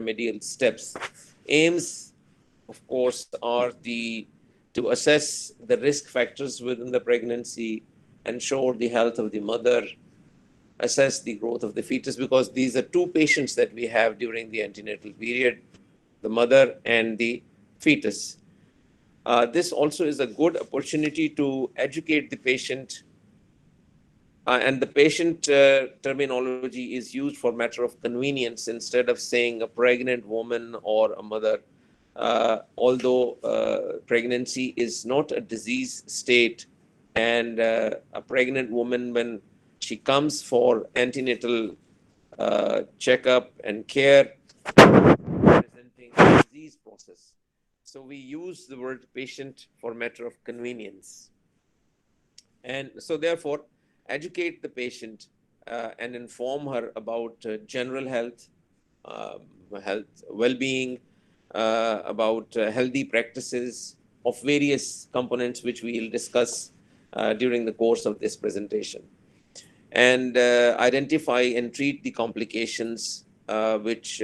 remedial steps. Aims, of course, are to assess the risk factors within the pregnancy, ensure the health of the mother, assess the growth of the fetus, because these are two patients that we have during the antenatal period, the mother and the fetus. This also is a good opportunity to educate the patient, and the patient terminology is used for matter of convenience instead of saying a pregnant woman or a mother. Although pregnancy is not a disease state, and a pregnant woman, when she comes for antenatal checkup and care, presenting a disease process. So we use the word patient for matter of convenience. And so therefore, educate the patient and inform her about general health, well-being, about healthy practices of various components, which we will discuss during the course of this presentation, and identify and treat the complications which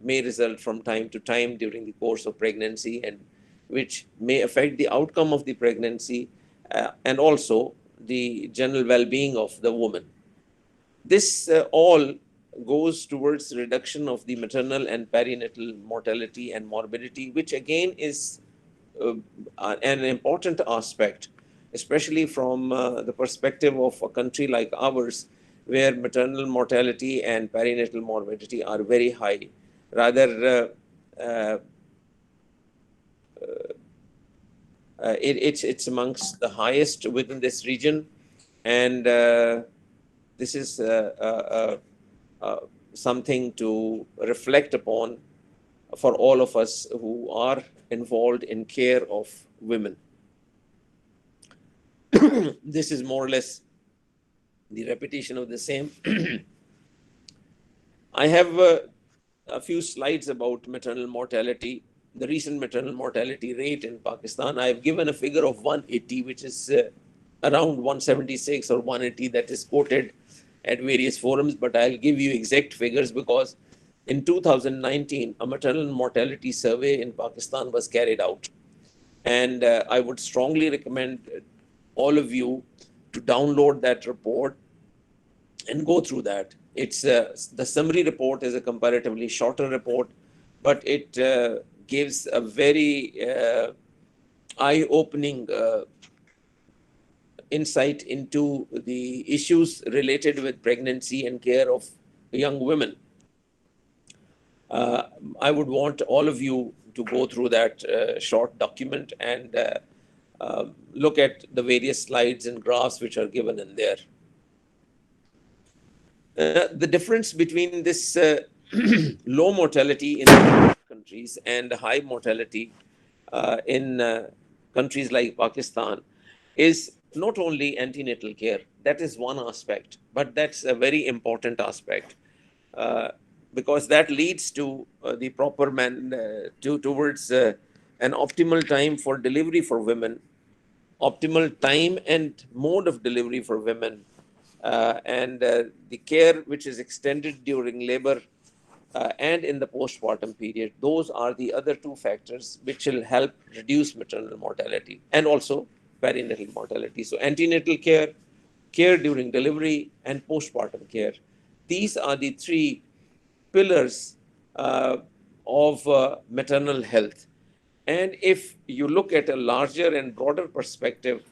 may result from time to time during the course of pregnancy, and which may affect the outcome of the pregnancy and also the general well-being of the woman. This all goes towards reduction of the maternal and perinatal mortality and morbidity, which again is an important aspect, especially from the perspective of a country like ours, where maternal mortality and perinatal morbidity are very high. Rather, it's amongst the highest within this region, and this is something to reflect upon for all of us who are involved in care of women. This is more or less the repetition of the same. I have a few slides about maternal mortality, the recent maternal mortality rate in Pakistan. I've given a figure of 180, which is around 176 or 180 that is quoted at various forums, but I'll give you exact figures because in 2019, a maternal mortality survey in Pakistan was carried out. And I would strongly recommend all of you to download that report and go through that. It's the summary report is a comparatively shorter report, but it gives a very eye-opening insight into the issues related with pregnancy and care of young women. I would want all of you to go through that short document and look at the various slides and graphs which are given in there. The difference between this low mortality in countries and high mortality in countries like Pakistan is not only antenatal care. That is one aspect, but that's a very important aspect because that leads to the proper towards an optimal time for delivery for women, optimal time and mode of delivery for women, and the care which is extended during labor and in the postpartum period. Those are the other two factors which will help reduce maternal mortality and also perinatal mortality. So antenatal care, care during delivery, and postpartum care. These are the three pillars of maternal health. And if you look at a larger and broader perspective,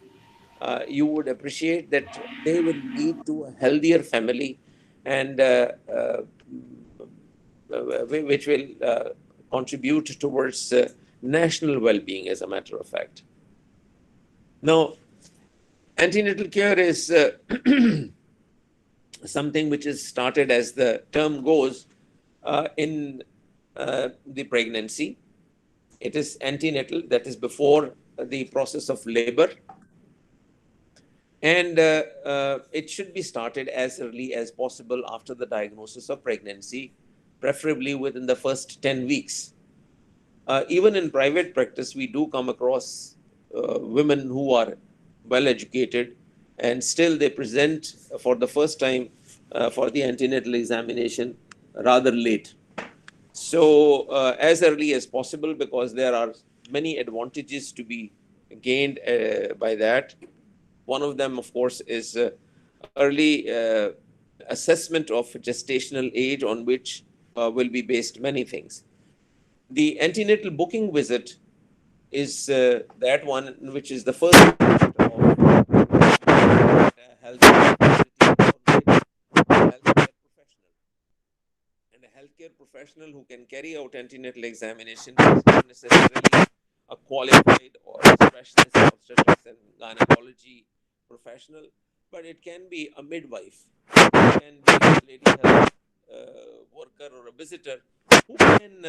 you would appreciate that they will lead to a healthier family and which will contribute towards national well-being, as a matter of fact. Now, antenatal care is something which is started, as the term goes, in the pregnancy. It is antenatal, that is before the process of labor. And it should be started as early as possible after the diagnosis of pregnancy, preferably within the first 10 weeks. Even in private practice, we do come across women who are well educated and still they present for the first time for the antenatal examination rather late. So as early as possible, because there are many advantages to be gained by that. One of them, of course, is early assessment of gestational age, on which will be based many things. The antenatal booking visit is that one which is the first stage of health facility or with a healthcare professional. And a healthcare professional who can carry out antenatal examination is not necessarily a qualified or a specialist obstetrics and gynecology professional, but it can be a midwife, it can be a lady health worker or a visitor who can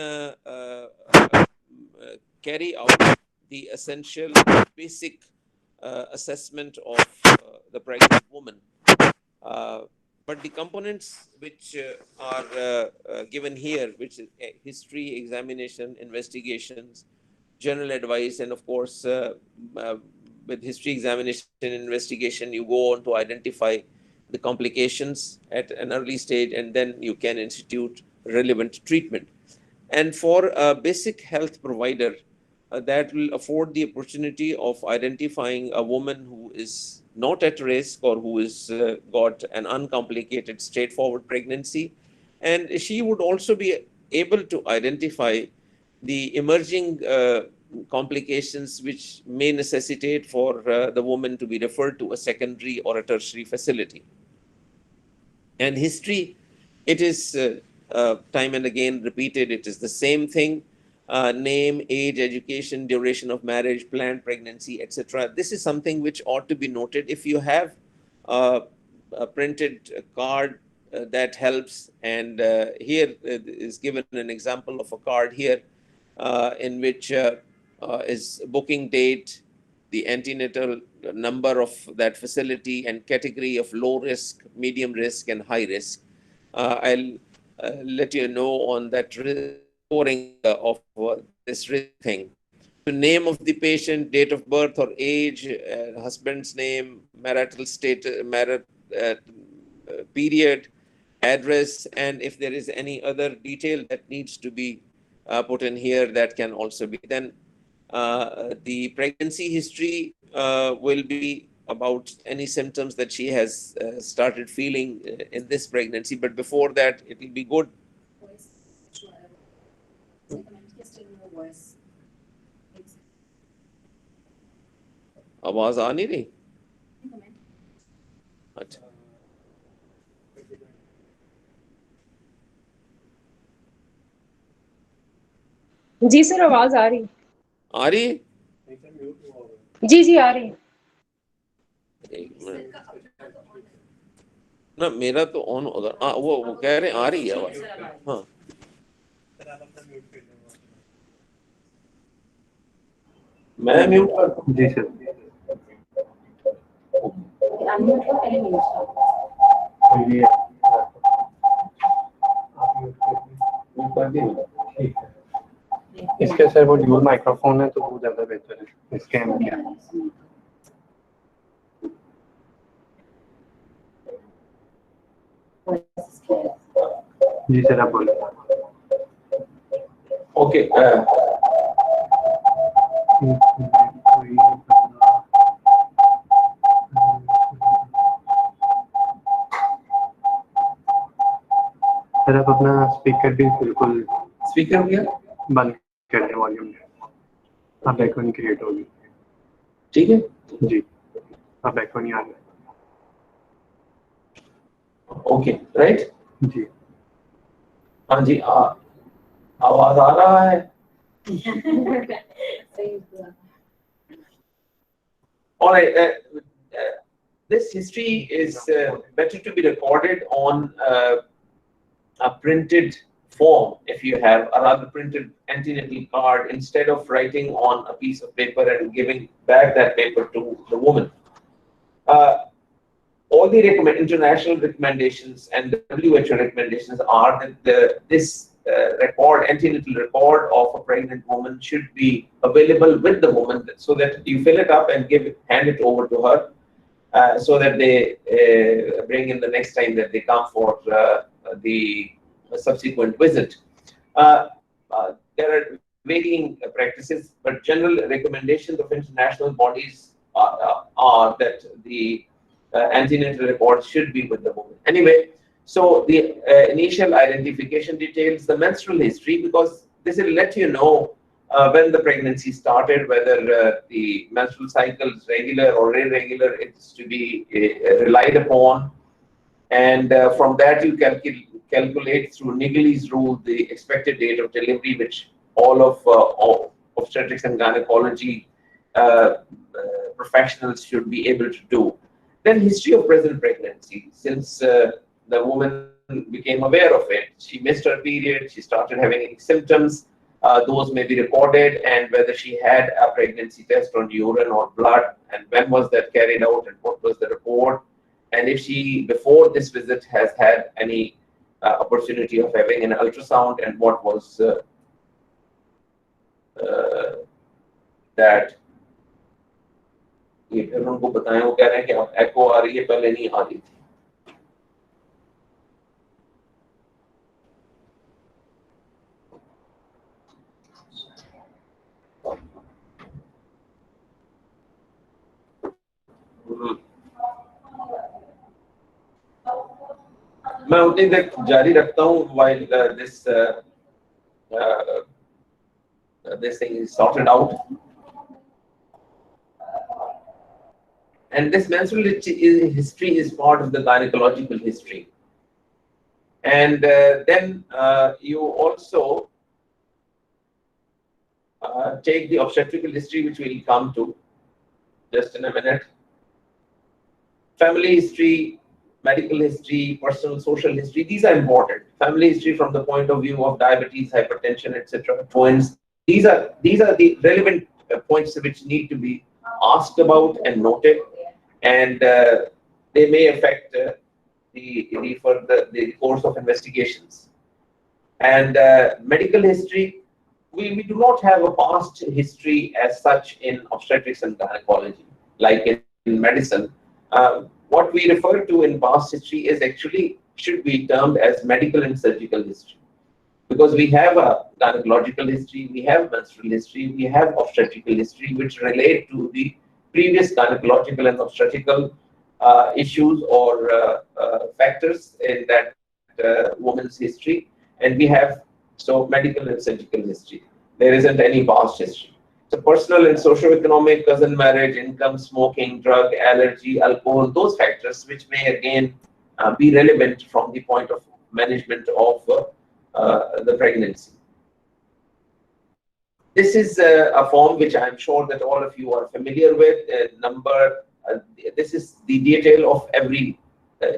carry out the essential basic assessment of the pregnant woman. Uh, but the components which are given here, which is history, examination, investigations, general advice, and of course, with history, examination, and investigation, you go on to identify the complications at an early stage, and then you can institute relevant treatment. And for a basic health provider, that will afford the opportunity of identifying a woman who is not at risk or who has got an uncomplicated, straightforward pregnancy. And she would also be able to identify the emerging complications which may necessitate for the woman to be referred to a secondary or a tertiary facility. And history, it is time and again repeated, it is the same thing. Name, age, education, duration of marriage, planned pregnancy, etc. This is something which ought to be noted. If you have a printed card, that helps. And here is given an example of a card here in which is booking date, the antenatal number of that facility, and category of low risk, medium risk, and high risk. I'll let you know on that scoring of this risk thing. The name of the patient, date of birth or age, husband's name, marital status, period, address, and if there is any other detail that needs to be put in here, that can also be. Then the pregnancy history will be about any symptoms that she has started feeling in this pregnancy. But before that, it will be good. आवाज आ नहीं रही? अच्छा, जी sir, आवाज आ रही? आ रही? जी जी आ रही। एक minute ना, मेरा तो ऑन होगा। वो कह रहे हैं आ रही है आवाज। हाँ, मैं म्यूट कर दूं? जी सर। ठीक है, इसके सर वो ड्यूल माइक्रोफोन है तो वो ज़्यादा बेहतर है इसके एंड क्या। जी सर, आप बोलिए। ओके, सर आप अपना स्पीकर भी बिल्कुल स्पीकर हो गया, बंद कर दें वॉल्यूम। आप बैकग्राउंड क्रिएट होगी। ठीक है जी, आप बैकग्राउंड नहीं आ रहा। ओके, राइट जी हाँ जी, आवाज आ रहा है? All right, this history is better to be recorded on a printed form, if you have a rather printed antenatal card, instead of writing on a piece of paper and giving back that paper to the woman. All the international recommendations and the WHO recommendations are that this antenatal record of a pregnant woman should be available with the woman, so that you fill it up and hand it over to her, so that they bring in the next time that they come for the subsequent visit. There are varying practices, but general recommendations of international bodies are that the antenatal records should be with the woman. Anyway, so the initial identification details, the menstrual history, because this will let you know when the pregnancy started, whether the menstrual cycle is regular or irregular. It's to be relied upon, and from that you calculate through Niggles rule the expected date of delivery, which all of obstetrics and gynecology professionals should be able to do. Then history of present pregnancy, since the woman became aware of it, she missed her period, she started having any symptoms, those may be recorded, and whether she had a pregnancy test on urine or blood, and when was that carried out, and what was the report, and if she before this visit has had any opportunity of having an ultrasound, and what was that. ये फिर उनको बताएं, वो कह रहे हैं कि अब एको आ रही है, पहले नहीं आ रही थी. मैं उतनी देर जारी रखता हूँ while this thing is sorted out. And this menstrual history is part of the gynecological history. And then you also take the obstetrical history, which we'll come to just in a minute. Family history, medical history, personal social history, these are important. Family history from the point of view of diabetes, hypertension, etc. Twins. These are the relevant points which need to be asked about and noted, and they may affect the course of investigations. And medical history, we do not have a past history as such in obstetrics and gynecology, like in medicine. What we refer to in past history is actually should be termed as medical and surgical history, because we have a gynecological history, we have menstrual history, we have obstetrical history, which relate to the previous gynecological and obstetrical issues or factors in that woman's history, and we have medical and surgical history. There isn't any past history. So personal and socio-economic, cousin marriage, income, smoking, drug, allergy, alcohol, those factors which may again be relevant from the point of management of the pregnancy. This is a form which I'm sure that all of you are familiar with. This is the detail of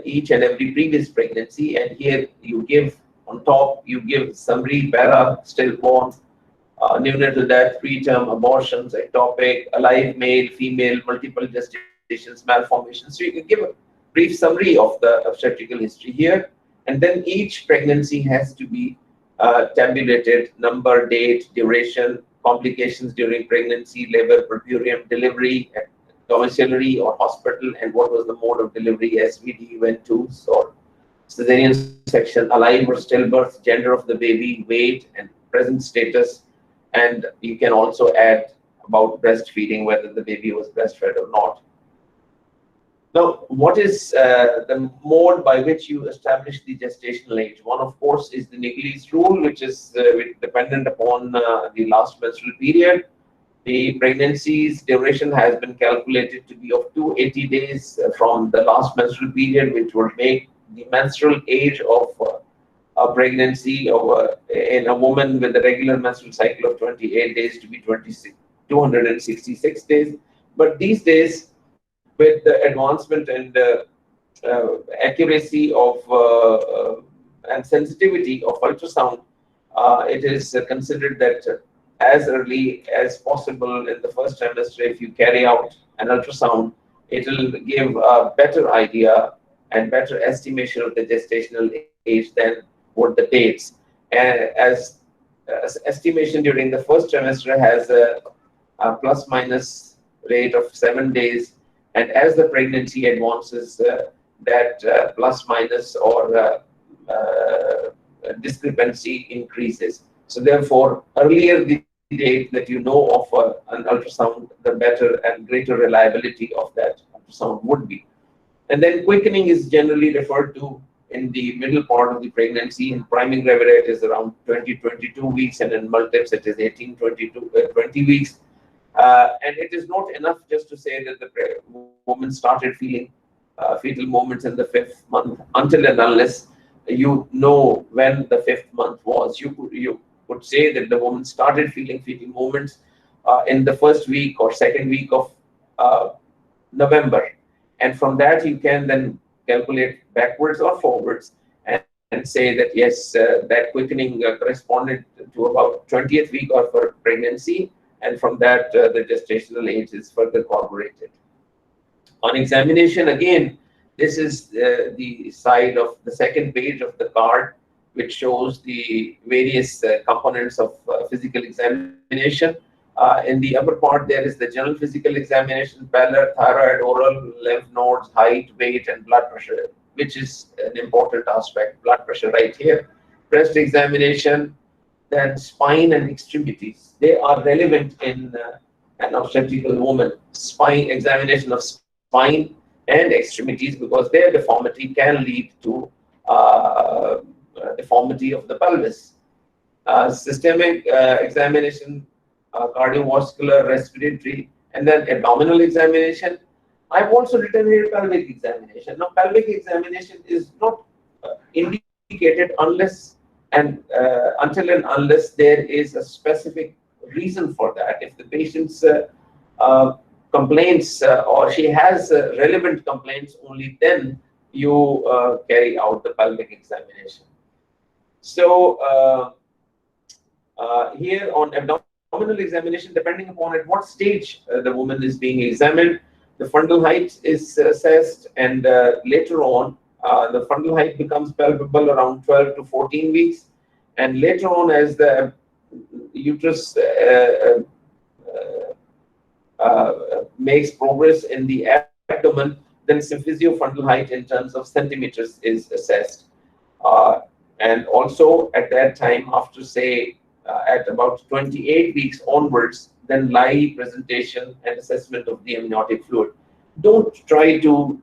each and every previous pregnancy, and here you give on top, you give summary, para, stillborn, neonatal death, preterm, abortions, ectopic, alive male, female, multiple gestations, malformations. So you can give a brief summary of the obstetrical history here, and then each pregnancy has to be tabulated: number, date, duration, complications during pregnancy, labor, puerperium, delivery, domiciliary or hospital, and what was the mode of delivery, SVD, ventouse or cesarean section, alive or stillbirth, gender of the baby, weight, and present status. And you can also add about breastfeeding, whether the baby was breastfed or not. Now, what is the mode by which you establish the gestational age? One, of course, is the Niggles rule, which is dependent upon the last menstrual period. The pregnancy's duration has been calculated to be of 280 days from the last menstrual period, which will make the menstrual age of a pregnancy in a woman with a regular menstrual cycle of 28 days to be 266 days. But these days, with the advancement and accuracy of and sensitivity of ultrasound, it is considered that as early as possible in the first trimester, if you carry out an ultrasound, it will give a better idea and better estimation of the gestational age than what the dates. And as estimation during the first trimester has a plus minus rate of 7 days, and as the pregnancy advances, that plus minus or discrepancy increases. So therefore, earlier the date that you know of an ultrasound, the better and greater reliability of that ultrasound would be. And then quickening is generally referred to in the middle part of the pregnancy. In priming gravid it is around 20-22 weeks, and in multips it is 20 weeks. And it is not enough just to say that the woman started feeling fetal movements in the 5th month, until and unless you know when the 5th month was. You could say that the woman started feeling fetal movements in the 1st week or 2nd week of November. And from that, you can then calculate backwards or forwards and say that, yes, that quickening corresponded to about 20th week of her pregnancy. And from that, the gestational age is further corroborated. On examination, again, this is the side of the 2nd page of the card, which shows the various components of physical examination. In the upper part, there is the general physical examination: pallor, thyroid, oral, lymph nodes, height, weight, and blood pressure, which is an important aspect. Blood pressure right here. Breast examination, then spine and extremities. They are relevant in an obstetrical woman. Spine examination of spine and extremities, because their deformity can lead to deformity of the pelvis. Systemic examination, cardiovascular, respiratory, and then abdominal examination. I've also written here pelvic examination. Now, pelvic examination is not indicated unless and until and unless there is a specific reason for that. If the patient's complaints or she has relevant complaints, only then you carry out the pelvic examination. So here on abdominal examination, depending upon at what stage the woman is being examined, the fundal height is assessed, and later on the fundal height becomes palpable around 12 to 14 weeks, and later on, as the uterus makes progress in the abdomen, then symphysiofundal height in terms of centimeters is assessed. And also at that time, after say at about 28 weeks onwards, then lie presentation and assessment of the amniotic fluid. Don't try to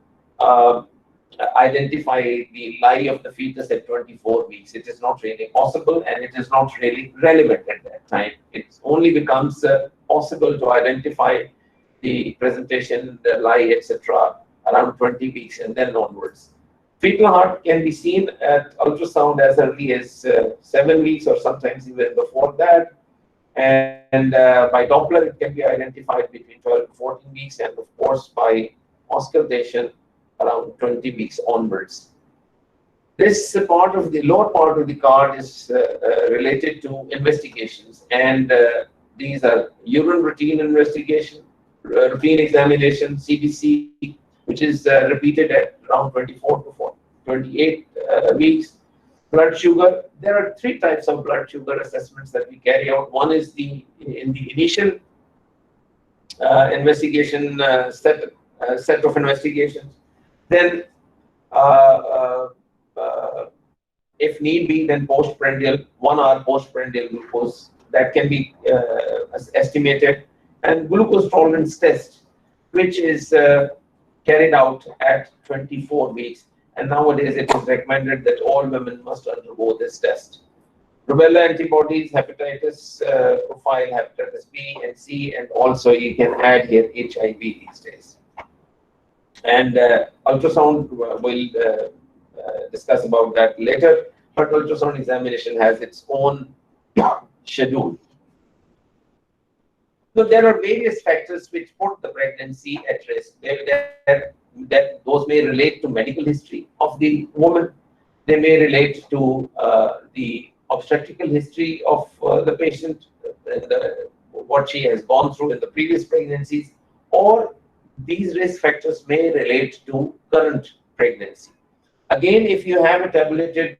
identify the lie of the fetus at 24 weeks. It is not really possible, and it is not really relevant at that time. It only becomes possible to identify the presentation, the lie, etc., around 20 weeks and then onwards. Fetal heart can be seen at ultrasound as early as 7 weeks or sometimes even before that. And by Doppler, it can be identified between 12 to 14 weeks, and of course by auscultation around 20 weeks onwards. This part of the lower part of the card is related to investigations, and these are urine routine investigation, routine examination, CBC, which is repeated at around 24 to 28 weeks. Blood sugar, there are 3 types of blood sugar assessments that we carry out. One is in the initial investigation set of investigations. Then, if need be, then postprandial, 1 hour postprandial glucose that can be estimated, and glucose tolerance test, which is carried out at 24 weeks. And nowadays it is recommended that all women must undergo this test. Rubella antibodies, hepatitis profile, hepatitis B and C, and also you can add here HIV these days. And ultrasound, we'll discuss about that later, but ultrasound examination has its own schedule. So there are various factors which put the pregnancy at risk. That those may relate to medical history of the woman. They may relate to the obstetrical history of the patient, what she has gone through in the previous pregnancies, or these risk factors may relate to current pregnancy. Again, if you have a tabulated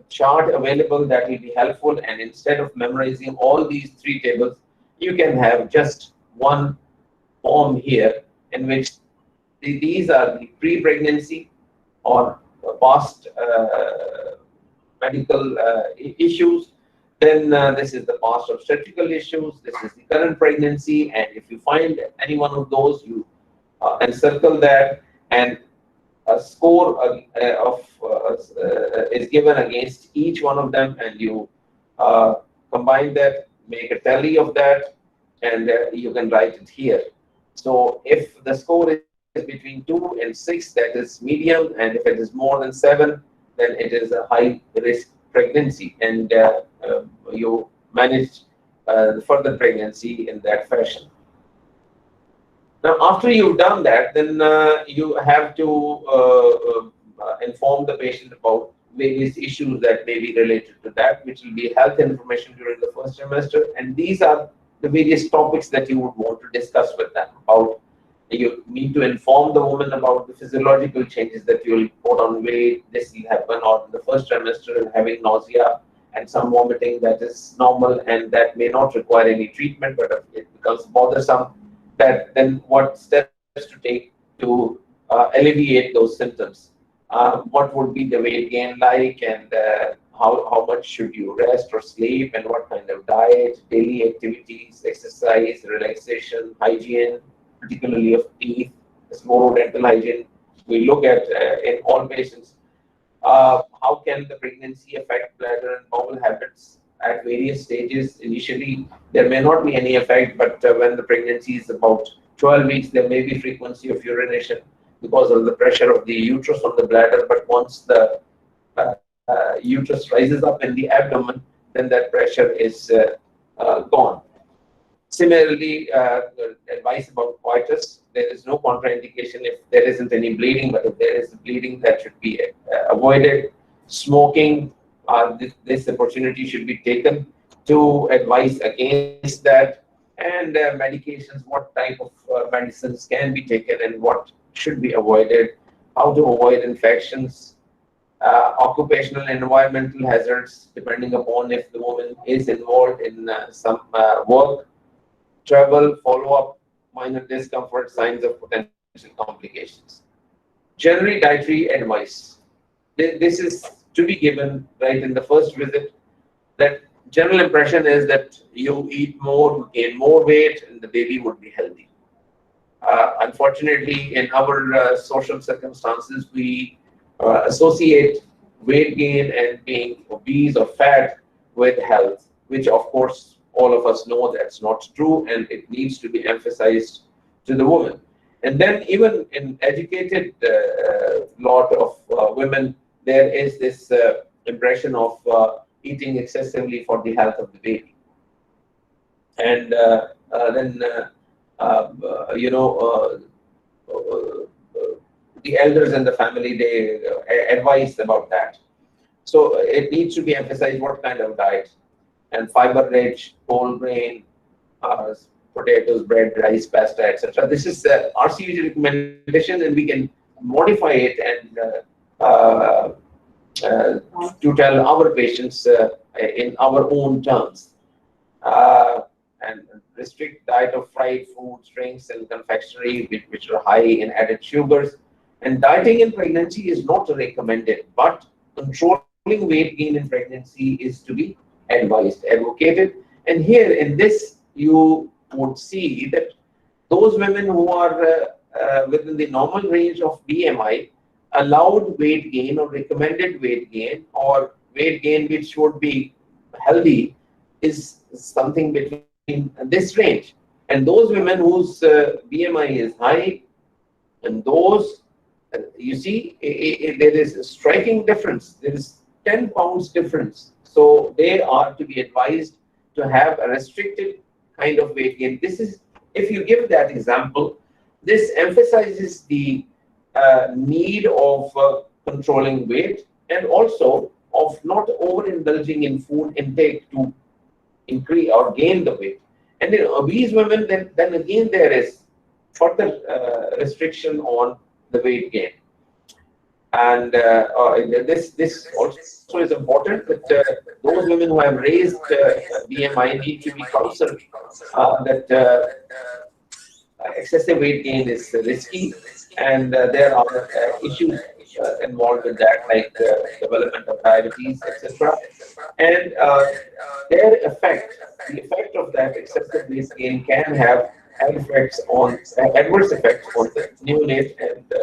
chart available, that will be helpful, and instead of memorizing all these 3 tables, you can have just one form here in which these are the pre-pregnancy or past medical issues. Then this is the past obstetrical issues. This is the current pregnancy, and if you find any one of those, you encircle that, and a score is given against each one of them, and you combine that, make a tally of that, and you can write it here. So if the score is between 2 and 6, that is medium, and if it is more than 7, then it is a high risk pregnancy, and you manage the further pregnancy in that fashion. Now, after you've done that, then you have to inform the patient about various issues that may be related to that, which will be health information during the first trimester. And these are the various topics that you would want to discuss with them about. You need to inform the woman about the physiological changes, that you will put on weight, this will happen, or in the first trimester having nausea and some vomiting, that is normal and that may not require any treatment, but if it becomes bothersome, that then what steps to take to alleviate those symptoms. What would be the weight gain like, and how much should you rest or sleep, and what kind of diet, daily activities, exercise, relaxation, hygiene, particularly of teeth, dental hygiene. We look at in all patients. How can the pregnancy affect bladder and bowel habits at various stages? Initially, there may not be any effect, but when the pregnancy is about 12 weeks, there may be frequency of urination because of the pressure of the uterus on the bladder. But once the uterus rises up in the abdomen, then that pressure is gone. Similarly, advice about coitus, there is no contraindication if there isn't any bleeding, but if there is bleeding, that should be avoided. Smoking, this opportunity should be taken to advise against that. And medications, what type of medicines can be taken and what should be avoided, how to avoid infections, occupational and environmental hazards, depending upon if the woman is involved in some work, travel, follow-up, minor discomfort, signs of potential complications. Generally, dietary advice. This is to be given right in the first visit. That general impression is that you eat more, gain more weight, and the baby would be healthy. Unfortunately, in our social circumstances, we associate weight gain and being obese or fat with health, which of course all of us know that's not true, and it needs to be emphasized to the woman. And then even in educated lot of women, there is this impression of eating excessively for the health of the baby. And then, the elders in the family, they advise about that. So it needs to be emphasized what kind of diet. And fiber-rich, whole grain, potatoes, bread, rice, pasta, etc. This is RCUG recommendation, and we can modify it and to tell our patients in our own terms. And restrict diet of fried foods, drinks, and confectionery, which are high in added sugars. And dieting in pregnancy is not recommended, but controlling weight gain in pregnancy is to be advised, advocated. And here in this, you would see that those women who are within the normal range of BMI, allowed weight gain or recommended weight gain or weight gain which would be healthy is something between this range. And those women whose BMI is high, and those, you see, there is a striking difference. There is 10 pounds difference. So they are to be advised to have a restricted kind of weight gain. This is, if you give that example, this emphasizes the need of controlling weight and also of not overindulging in food intake to increase or gain the weight. And in obese women, then again there is further restriction on the weight gain. And this also is important that those women who have raised BMI need to be counseled that excessive weight gain is risky, and there are issues involved with that, like development of diabetes, etc. And their effect, the effect of that excessive weight gain can have effects on adverse effects on the neonate and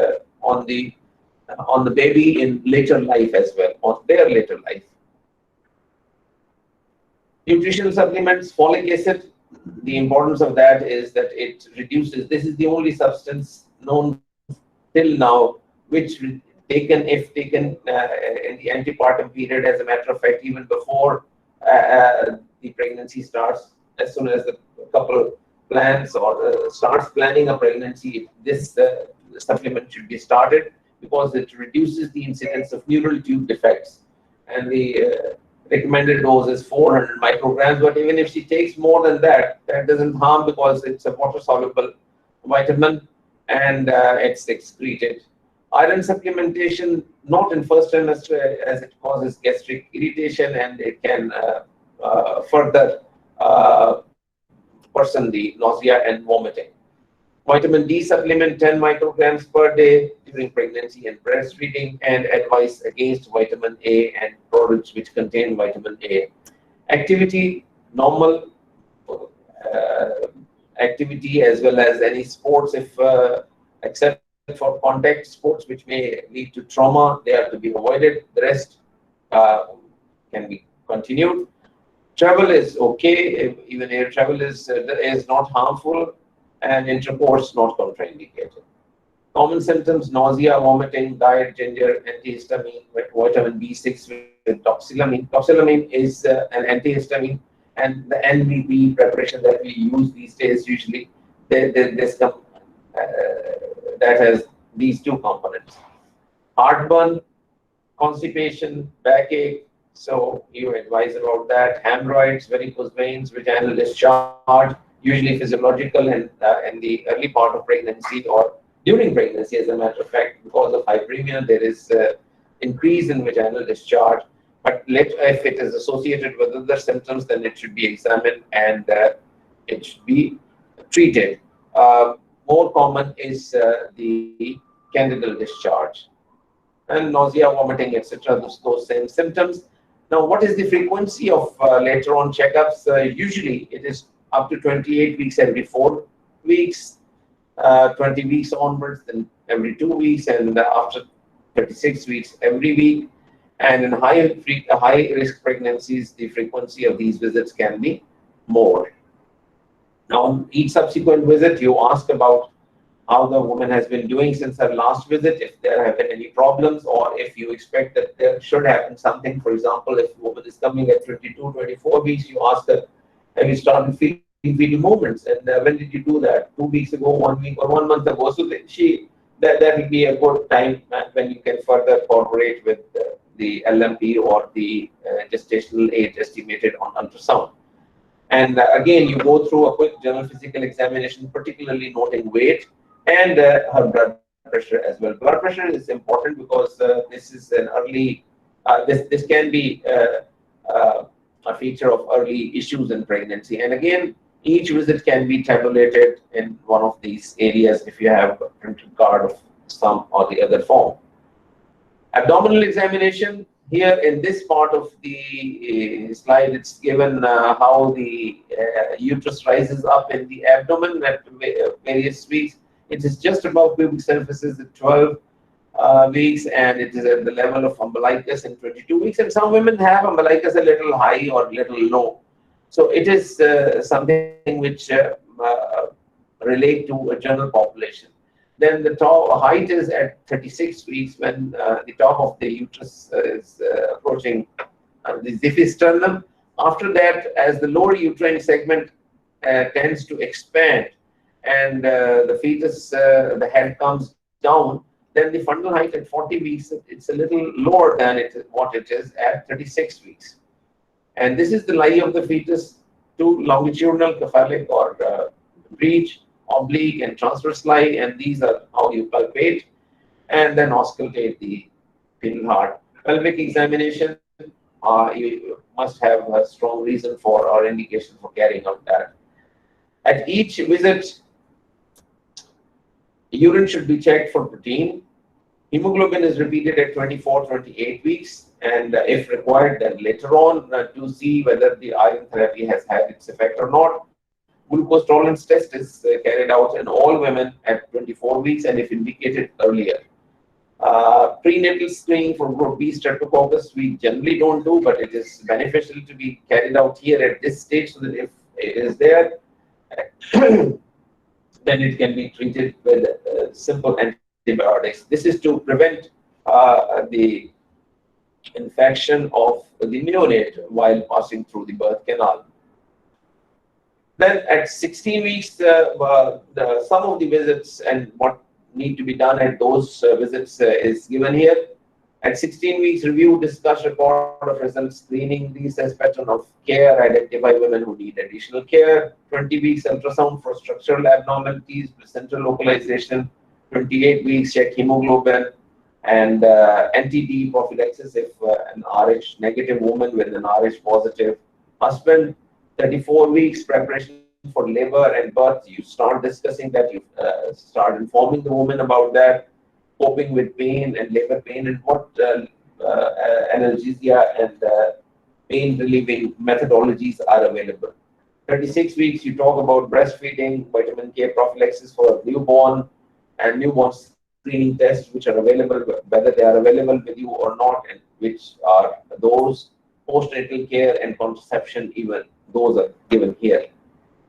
on the baby in later life as well, on their later life. Nutritional supplements, folic acid, the importance of that is that it reduces, this is the only substance known till now which if taken in the antepartum period, as a matter of fact, even before the pregnancy starts, as soon as the couple plans or starts planning a pregnancy, this supplement should be started because it reduces the incidence of neural tube defects. And the recommended dose is 400 micrograms, but even if she takes more than that, that doesn't harm because it's a water-soluble vitamin and it's excreted. Iron supplementation, not in first trimester, as it causes gastric irritation and it can further worsen the nausea and vomiting. Vitamin D supplement 10 micrograms per day during pregnancy and breastfeeding, and advice against vitamin A and products which contain vitamin A. Activity, normal activity as well as any sports, if except for contact sports which may lead to trauma, they are to be avoided. The rest can be continued. Travel is okay, even air travel is not harmful, and intercourse not contraindicated. Common symptoms: nausea, vomiting, diet, ginger, antihistamine, vitamin B6 with toxylamine. Toxylamine is an antihistamine, and the NVP preparation that we use these days usually, that has these two components. Heartburn, constipation, backache, so you advise about that. Hemorrhoids, varicose veins, vaginal discharge, usually physiological and in the early part of pregnancy or during pregnancy, as a matter of fact, because of hyperemia, there is increase in vaginal discharge. But if it is associated with other symptoms, then it should be examined and it should be treated. More common is the candidal discharge and nausea, vomiting, etc. Those same symptoms. Now, what is the frequency of later on checkups? Usually, it is up to 28 weeks every 4 weeks, 20 weeks onwards, then every 2 weeks, and after 36 weeks every week. And in high risk pregnancies, the frequency of these visits can be more. Now, each subsequent visit, you ask about how the woman has been doing since her last visit, if there have been any problems, or if you expect that there should happen something. For example, if a woman is coming at 22, 24 weeks, you ask her, have you started feeling fetal movements? And when did you do that? 2 weeks ago, 1 week, or 1 month ago? So that will be a good time when you can further corroborate with the LMP or the gestational age estimated on ultrasound. And again, you go through a quick general physical examination, particularly noting weight and her blood pressure as well. Blood pressure is important because this is an early, this can be a feature of early issues in pregnancy. And again, each visit can be tabulated in one of these areas if you have a printed card of some or the other form. Abdominal examination. Here in this part of the slide, it's given how the uterus rises up in the abdomen at various weeks. It is just above pubic surfaces at 12 weeks, and it is at the level of umbilicus in 22 weeks. And some women have umbilicus a little high or a little low. So it is something which relate to a general population. Then the top height is at 36 weeks when the top of the uterus is approaching the xiphisternum. After that, as the lower uterine segment tends to expand and the fetus, the head comes down, then the fundal height at 40 weeks, it's a little lower than what it is at 36 weeks. And this is the lie of the fetus to longitudinal, cephalic, or breech, oblique, and transverse lie, and these are how you palpate and then auscultate the fetal heart. Pelvic examination, you must have a strong reason for or indication for carrying out that. At each visit, urine should be checked for protein, Hemoglobin is repeated at 24, 28 weeks, and if required, then later on to see whether the iron therapy has had its effect or not. Glucose tolerance test is carried out in all women at 24 weeks, and if indicated earlier. Prenatal screening for group B streptococcus we generally don't do, but it is beneficial to be carried out here at this stage, so that if it is there, then it can be treated with simple antibiotics. This is to prevent the infection of the neonate while passing through the birth canal. Then at 16 weeks, some of the visits and what need to be done at those visits is given here. At 16 weeks, review, discuss, report of results, screening, reassess pattern of care, identify women who need additional care. 20 weeks, ultrasound for structural abnormalities, placental localization. 28 weeks, check hemoglobin and NTD prophylaxis if an RH negative woman with an RH positive husband. 34 weeks, preparation for labor and birth. You start discussing that, you start informing the woman about that. Coping with pain and labor pain, and what analgesia and pain relieving methodologies are available. 36 weeks, you talk about breastfeeding, vitamin K prophylaxis for newborn, and newborn screening tests which are available, whether they are available with you or not, and which are those. Postnatal care and contraception, even those are given here.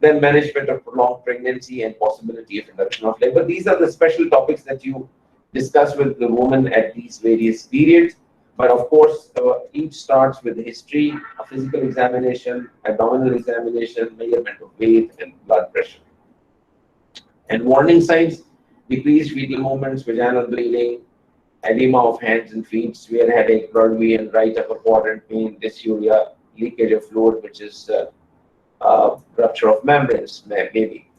Then management of prolonged pregnancy and possibility of induction of labor. These are the special topics that you discuss with the woman at these various periods. But of course, each starts with history, a physical examination, abdominal examination, measurement of weight and blood pressure. And warning signs: decreased fetal movements, vaginal bleeding, edema of hands and feet, severe headache, blood and right upper quadrant pain, dysuria, leakage of fluid, which is rupture of membranes, maybe.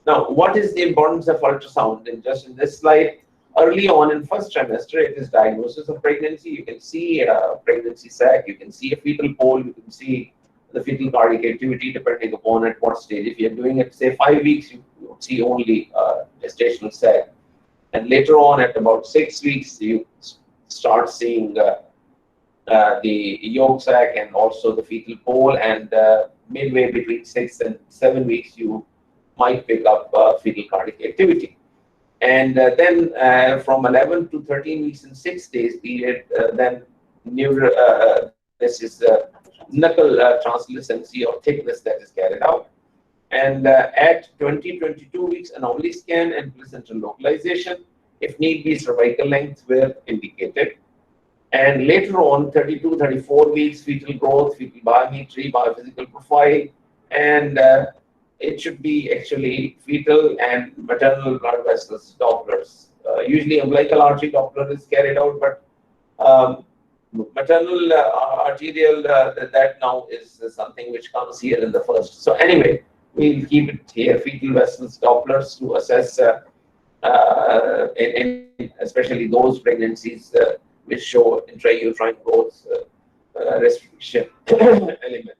Now, what is the importance of ultrasound? And just in this slide, early on in first trimester, it is diagnosis of pregnancy. You can see a pregnancy sac, you can see a fetal pole, you can see the fetal cardiac activity depending upon at what stage. If you're doing it, say 5 weeks, you see only gestational sac. And later on, at about 6 weeks, you start seeing the yolk sac and also the fetal pole. And midway between 6 and 7 weeks, you might pick up fetal cardiac activity. And then from 11 to 13 weeks in 6 days period, then this is knuckle translucency or thickness that is carried out. And at 22 weeks, anomaly scan and placental localization. If need be, cervical length were indicated. And later on, 32, 34 weeks, fetal growth, fetal biometry, biophysical profile, and it should be actually fetal and maternal blood vessels Dopplers. Usually umbilical artery Doppler is carried out, but maternal arterial, that now is something which comes here in the first. So anyway, we'll keep it here, fetal vessels Dopplers to assess, especially those pregnancies which show intrauterine growth restriction element.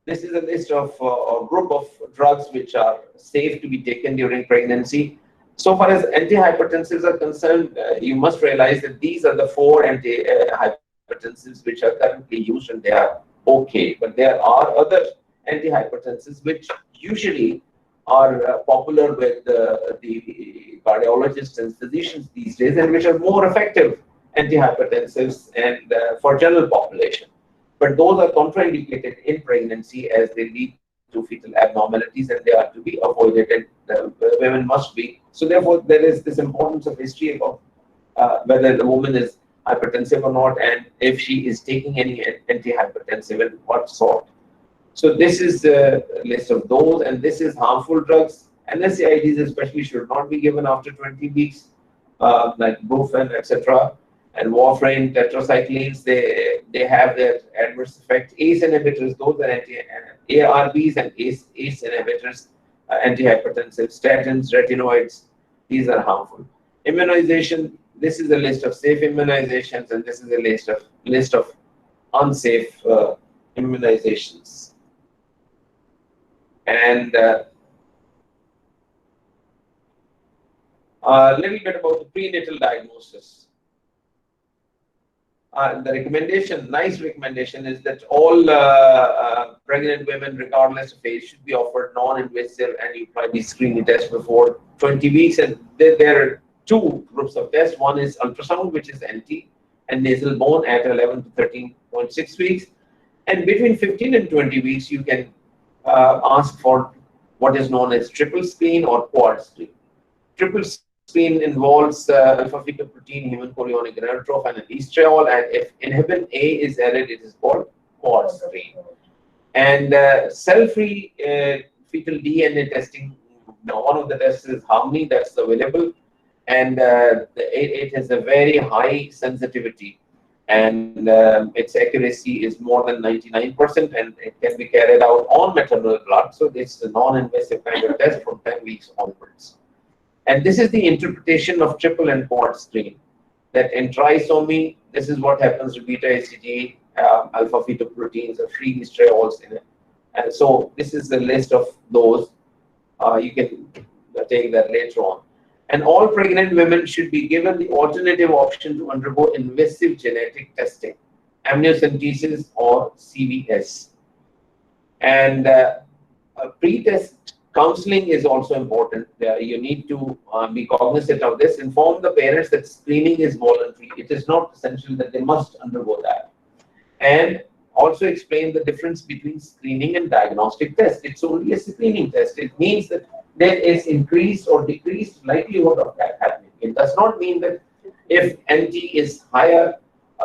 This is a list of a group of drugs which are safe to be taken during pregnancy. So far as antihypertensives are concerned, you must realize that these are the 4 antihypertensives which are currently used, and they are okay. But there are other antihypertensives which usually are popular with the cardiologists and physicians these days, and which are more effective antihypertensives and for general population. But those are contraindicated in pregnancy as they lead to fetal abnormalities, and they are to be avoided, and women must be. So therefore, there is this importance of history about whether the woman is hypertensive or not, and if she is taking any antihypertensive and what sort. So this is the list of those, and this is harmful drugs. NSAIDs especially should not be given after 20 weeks, like Brufen, etc. And warfarin, tetracyclines, they have their adverse effect. ACE inhibitors, those are ARBs and ACE inhibitors, antihypertensive, statins, retinoids, these are harmful. Immunization, this is a list of safe immunizations, and this is a list of unsafe immunizations. And A little bit about the prenatal diagnosis. The recommendation, nice recommendation, is that all pregnant women, regardless of age, should be offered non-invasive aneuploidy screening test before 20 weeks. And there are two groups of tests. One is ultrasound, which is NT, and nasal bone at 11 to 13.6 weeks. And between 15 and 20 weeks, you can ask for what is known as triple screen or quad screen. Triple screen involves alpha-fetoprotein, human chorionic gonadotroph, and an estriol. And if inhibin A is added, it is called quad screen. And cell-free fetal DNA testing, one of the tests is Harmony, that's available. And it has a very high sensitivity. And its accuracy is more than 99%, and it can be carried out on maternal blood. So it's a non-invasive kind of test from 10 weeks onwards. And this is the interpretation of triple and quad screen. That in trisomy, this is what happens to beta HCG, alpha-fetoproteins, or free estriols in it. And so this is the list of those. You can take that later on. And all pregnant women should be given the alternative option to undergo invasive genetic testing, amniocentesis or CVS. And pre-test counseling is also important. You need to be cognizant of this. Inform the parents that screening is voluntary. It is not essential that they must undergo that. And also explain the difference between screening and diagnostic test. It's only a screening test. It means that there is increased or decreased likelihood of that happening. It does not mean that if NT is higher,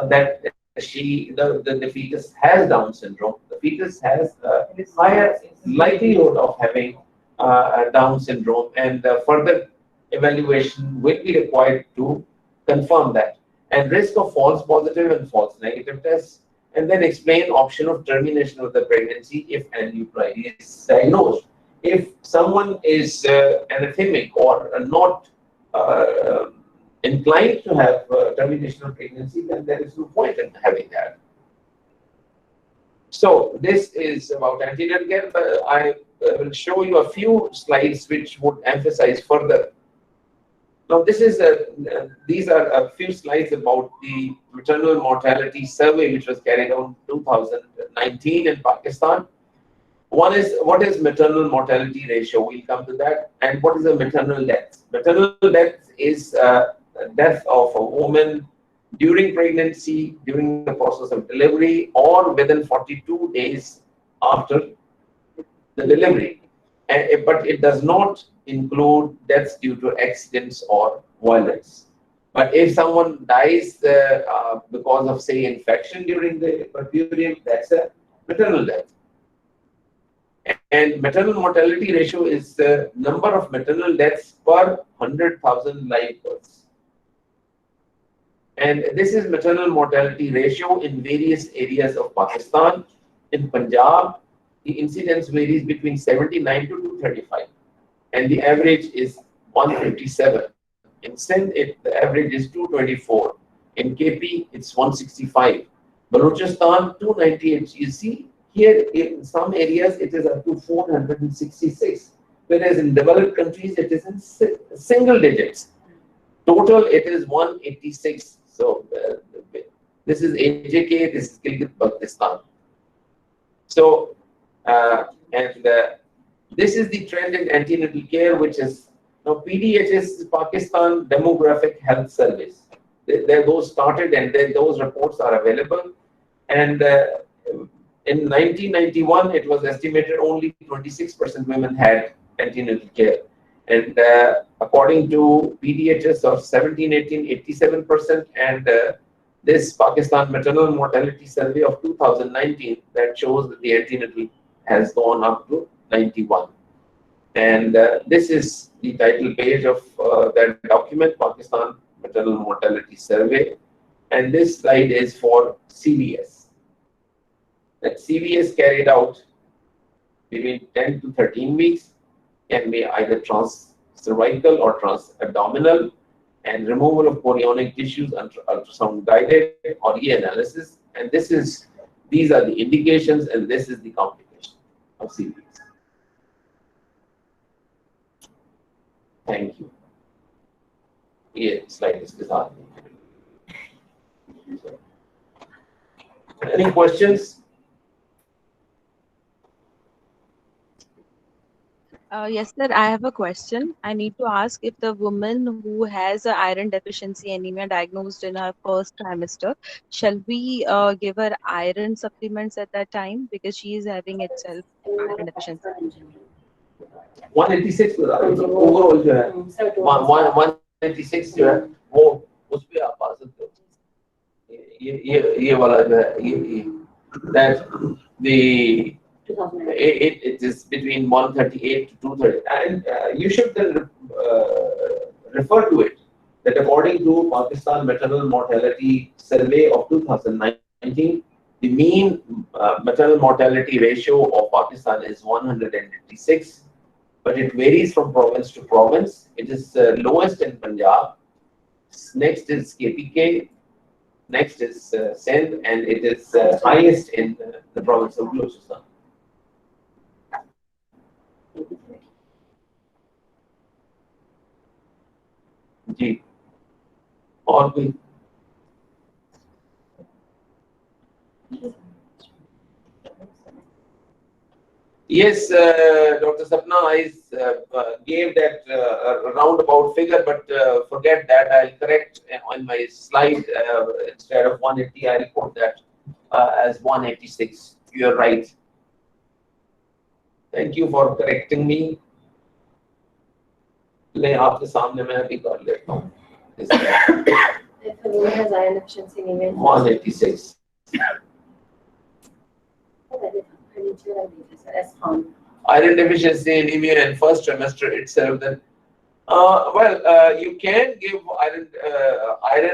that the fetus has Down syndrome. The fetus has a higher likelihood of having Down syndrome, and further evaluation will be required to confirm that. And risk of false positive and false negative tests, and then explain option of termination of the pregnancy if aneuploidy is diagnosed. If someone is anathemic or not inclined to have termination of pregnancy, then there is no point in having that. So this is about antenatal care. I will show you a few slides which would emphasize further. Now, these are a few slides about the maternal mortality survey which was carried out in 2019 in Pakistan. One is, what is maternal mortality ratio? We'll come to that. And what is a maternal death? Maternal death is death of a woman during pregnancy, during the process of delivery, or within 42 days after the delivery. But it does not include deaths due to accidents or violence. But if someone dies because of, say, infection during the period, that's a maternal death. And maternal mortality ratio is the number of maternal deaths per 100,000 live births. And this is maternal mortality ratio in various areas of Pakistan. In Punjab, the incidence varies between 79 to 235, and the average is 157. In Sindh, the average is 224. In KP, it's 165. Balochistan, 298. You see, here in some areas, it is up to 466, whereas in developed countries, it is in single digits. Total, it is 186. So this is AJK, this is Gilgit-Baltistan. So, this is the trend in antenatal care, which is now PDHS, Pakistan Demographic Health Service. Those started, and then those reports are available. And in 1991, it was estimated only 26% women had antenatal care. And according to PDHS of 17-18, 87%, and this Pakistan Maternal Mortality Survey of 2019 that shows that the antenatal has gone up to 91. And this is the title page of that document, Pakistan Maternal Mortality Survey. And this slide is for CVS. That CVS carried out between 10 to 13 weeks, can be either trans-cervical or trans-abdominal, and removal of chorionic tissues under ultrasound guided or E-analysis. And these are the indications, and this is the complication of CVS. Thank you. ये slide इसके साथ. Any questions? Yes, sir. I have a question. I need to ask if the woman who has a iron deficiency anemia diagnosed in her first trimester, shall we give her iron supplements at that time because she is having itself iron deficiency? 186 overall जो है 186 जो है वो उस पे आप आ सकते हो. ये वाला जो है ये that the it is between 138 to 230, and you should then refer to it that according to Pakistan Maternal Mortality Survey of 2019, the mean maternal mortality ratio of Pakistan is 186, but it varies from province to province. It is lowest in Punjab, next is KPK, next is Sindh, and it is highest in the province of Balochistan. जी और कोई Yes, Dr. Sapna, I gave that roundabout figure, but forget that. I'll correct on my slide instead of 180, I'll put that as 186. You're right. Thank you for correcting me. ले आपके सामने मैं अभी कर लेता हूँ. If a woman has iron deficiency anemia, 186. Iron deficiency anemia in first trimester itself, then you can give iron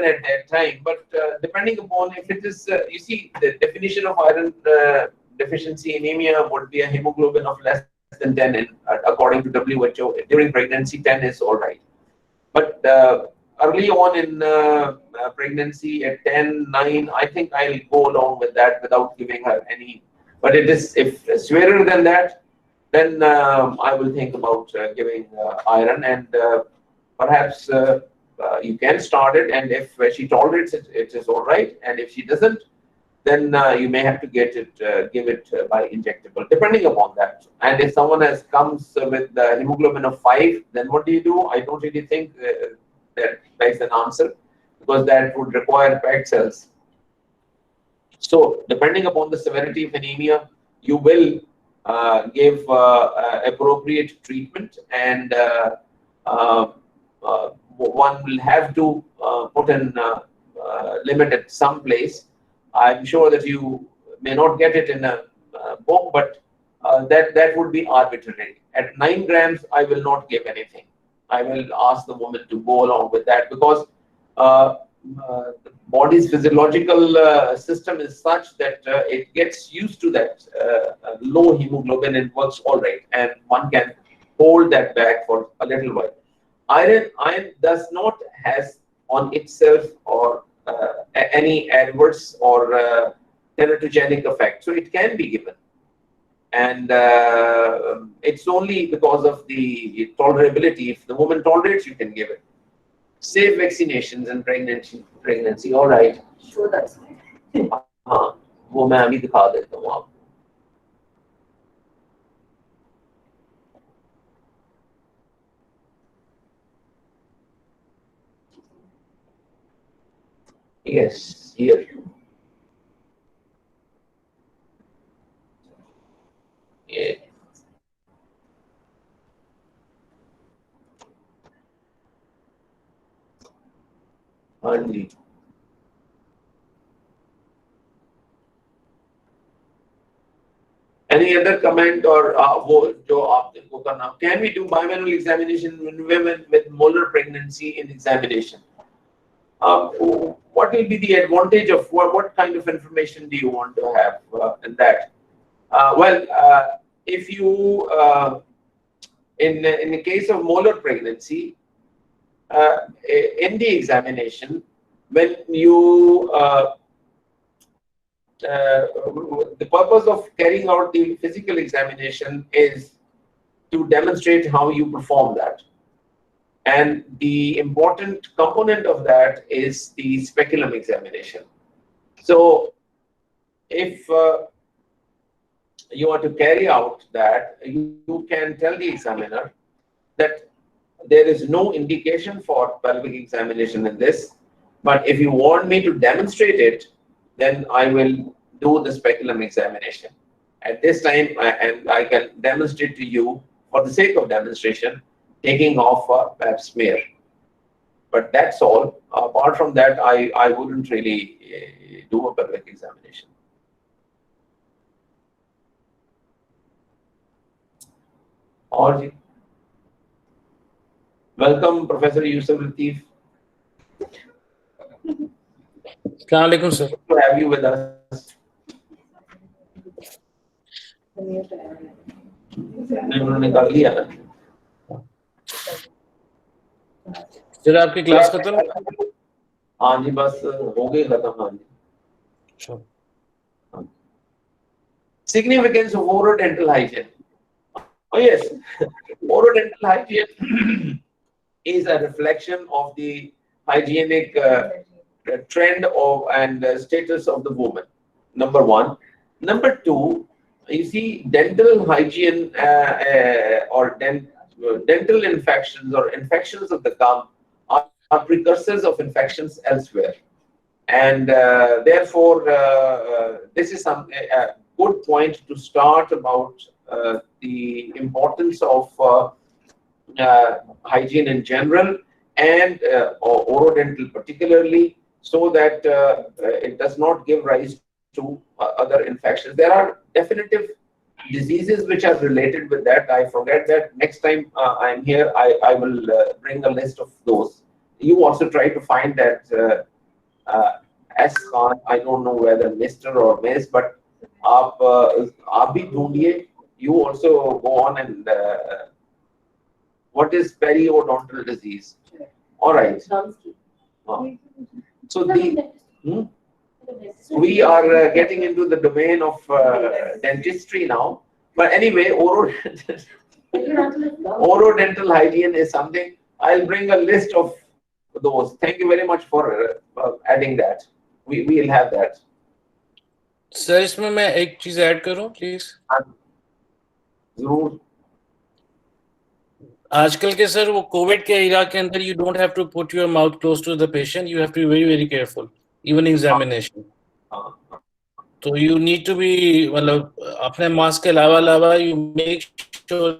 at that time, but depending upon if it is you see the definition of iron deficiency anemia would be a hemoglobin of less than 10, and according to WHO during pregnancy 10 is all right, but early on in pregnancy at 10, 9, I think I'll go along with that without giving her any. But it is if severer than that, then I will think about giving iron, and perhaps you can start it, and if she tolerates it, it is all right, and if she doesn't, then you may have to give it by injectable, depending upon that. And if someone comes with hemoglobin of 5, then what do? I don't really think that's an answer, because that would require packed cells. So, depending upon the severity of anemia, you will give appropriate treatment, and one will have to put in limit at some place. I'm sure that you may not get it in a book, but that would be arbitrary. At 9 grams, I will not give anything. I will ask the woman to go along with that, because the body's physiological system is such that it gets used to that low hemoglobin and works all right, and one can hold that back for a little while. Iron does not has on itself or any adverse or teratogenic effect, so it can be given, and it's only because of the tolerability. If the woman tolerates, you can give it. Safe vaccinations and pregnancy, all right. Sure, that's fine. हाँ, वो मैं अभी दिखा देता हूँ आपको. Yes, here. Yeah. हाँ जी. Any other comment or वो जो आपने को करना? Can we do bimanual examination in women with molar pregnancy in examination? What will be the advantage of what kind of information do you want to have in that? If you in the case of molar pregnancy, in the examination, when you the purpose of carrying out the physical examination is to demonstrate how you perform that. And the important component of that is the speculum examination. So if you are to carry out that, you can tell the examiner that there is no indication for pelvic examination in this, but if you want me to demonstrate it, then I will do the speculum examination. At this time, and I can demonstrate to you for the sake of demonstration, taking off a pap smear. But that's all. Apart from that, I wouldn't really do a pelvic examination. Or welcome, Professor Yusuf Latif. Assalamu alaikum, sir. Good to have you with us. उन्होंने कर लिया ना sir आपकी class खत्म? हाँ जी बस हो गई खत्म हाँ जी Significance of orodental hygiene. Oh yes, orodental hygiene is a reflection of the hygienic trend of and status of the woman. Number one. Number two, you see, dental hygiene or dental infections or infections of the gum are precursors of infections elsewhere, and therefore this is a good point to start about the importance of hygiene in general and orodental particularly, so that it does not give rise to other infections. There are definitive diseases which are related with that. I forget that. Next time I'm here, I will bring a list of those. You also try to find that S Khan, I don't know whether Mr. or Miss, but आप भी ढूंढिए. You also go on and what is periodontal disease? All right. So we are getting into the domain of dentistry now. But anyway, orodental hygiene is something. I'll bring a list of those. Thank you very much for adding that. We will have that. Sir इसमें मैं एक चीज add करूं please. जरूर. आजकल के sir वो Covid के इरा के अंदर you don't have to put your mouth close to the patient. You have to be very very careful, even examination. So you need to be मतलब अपने मास्क के अलावा you make sure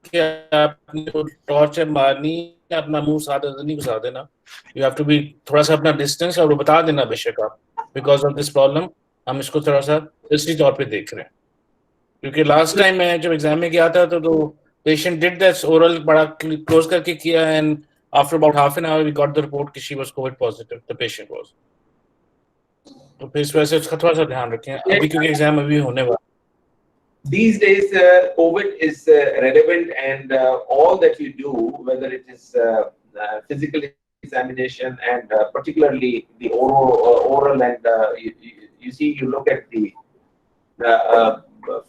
कि आपने टॉर्च मारनी अपना मुंह साथ नहीं घुसा देना. You have to be थोड़ा सा अपना distance और बता देना बेशक आप because of this problem हम इसको थोड़ा सा दूसरी तौर पे देख रहे हैं. क्योंकि लास्ट टाइम मैं जब एग्जाम में गया था तो patient did this oral बड़ा close करके किया and after about half an hour we got the report कि she was COVID positive. The patient was. तो फिर इस वजह से उसका थोड़ा सा ध्यान रखें अभी क्योंकि एग्जाम अभी होने वाला. These days, COVID is relevant, and all that you do, whether it is physical examination and particularly the oral and you see, you look at the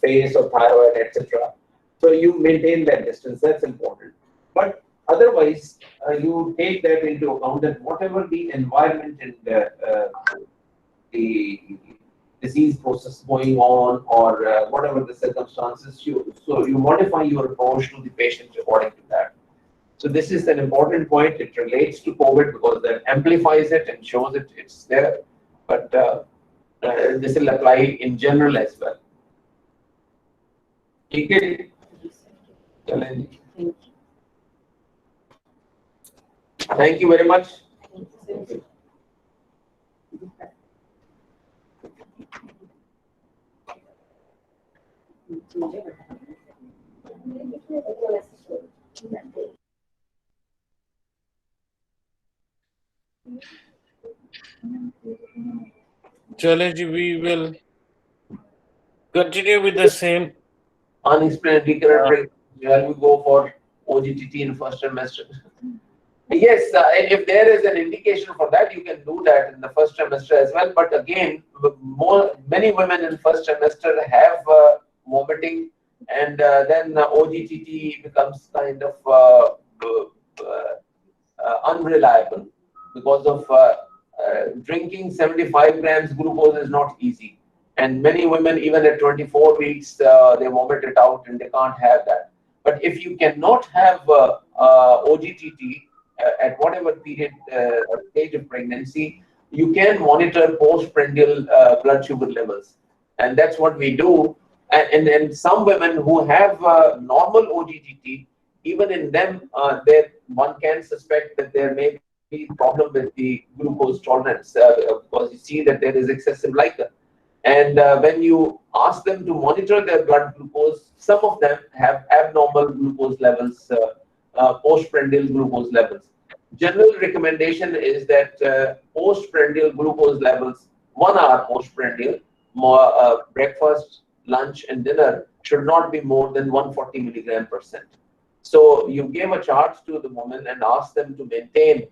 face of thyroid, etc. So you maintain that distance. That's important. But otherwise, you take that into account that whatever the environment and the disease process going on, or whatever the circumstances, so you modify your approach to the patient according to that. So this is an important point. It relates to COVID because that amplifies it and shows it it's there. But this will apply in general as well. Okay. Thank you very much. चलें we will continue with the same. Unexplained recurrent shall we go for OGTT in first trimester? Yes, if there is an indication for that, you can do that in the first trimester as well. But again, many women in first trimester have vomiting, and then OGTT becomes kind of unreliable because of drinking 75 grams glucose is not easy. And many women, even at 24 weeks, they vomit it out and they can't have that. But if you cannot have OGTT at whatever period or stage of pregnancy, you can monitor postprandial blood sugar levels. And that's what we do. And some women who have normal OGTT, even in them, one can suspect that there may be problem with the glucose tolerance because you see that there is excessive lichen. And when you ask them to monitor their blood glucose, some of them have abnormal glucose levels, postprandial glucose levels. General recommendation is that postprandial glucose levels, 1 hour postprandial, breakfast, lunch, and dinner should not be more than 140 mg%. So you give a chart to the woman and ask them to maintain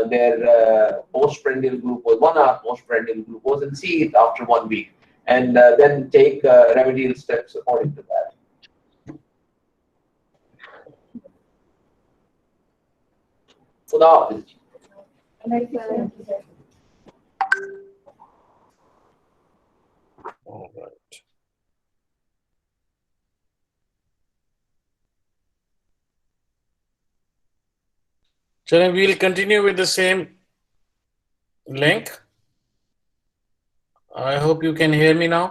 their postprandial glucose, 1 hour postprandial glucose, and see it after 1 week, and then take remedial steps according to that. Khuda Hafiz. All right. So then we'll continue with the same link. I hope you can hear me now.